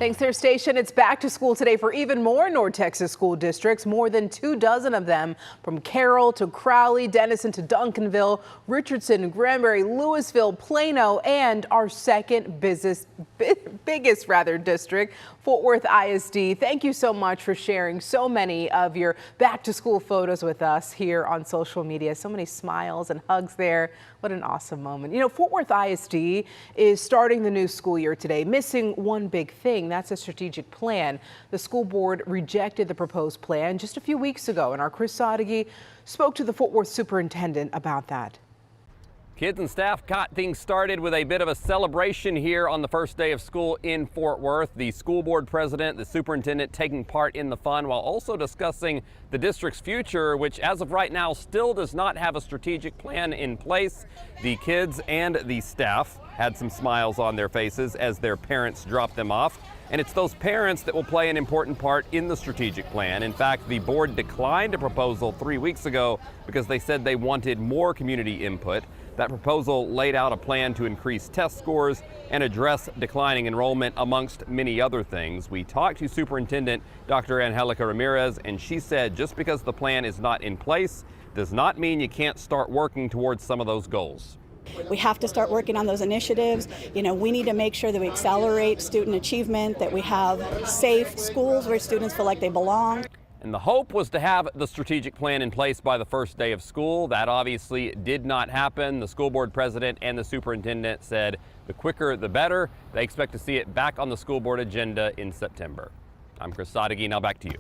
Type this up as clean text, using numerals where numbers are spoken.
Thanks, their station. It's back to school today for even more North Texas school districts, more than 24 of them, from Carroll to Crowley, Denison to Duncanville, Richardson, Granbury, Louisville, Plano, and our second biggest district, Fort Worth ISD. Thank you so much for sharing so many of your back to school photos with us here on social media. So many smiles and hugs there. What an awesome moment. You know, Fort Worth ISD is starting the new school year today, missing one big thing. That's a strategic plan. The school board rejected the proposed plan just a few weeks ago, and our Chris Sadeghi spoke to the Fort Worth superintendent about that. Kids and staff got things started with a bit of a celebration here on the first day of school in Fort Worth. The school board president, the superintendent taking part in the fun while also discussing the district's future, which as of right now still does not have a strategic plan in place. The kids and the staff had some smiles on their faces as their parents dropped them off. And it's those parents that will play an important part in the strategic plan. In fact, the board declined a proposal 3 weeks ago because they said they wanted more community input. That proposal laid out a plan to increase test scores and address declining enrollment, amongst many other things. We talked to Superintendent Dr. Angelica Ramirez, and she said just because the plan is not in place does not mean you can't start working towards some of those goals. We have to start working on those initiatives. You know, we need to make sure that we accelerate student achievement, that we have safe schools where students feel like they belong. And the hope was to have the strategic plan in place by the first day of school. That obviously did not happen. The school board president and the superintendent said the quicker the better. They expect to see it back on the school board agenda in September. I'm Chris Sadeghi, now back to you.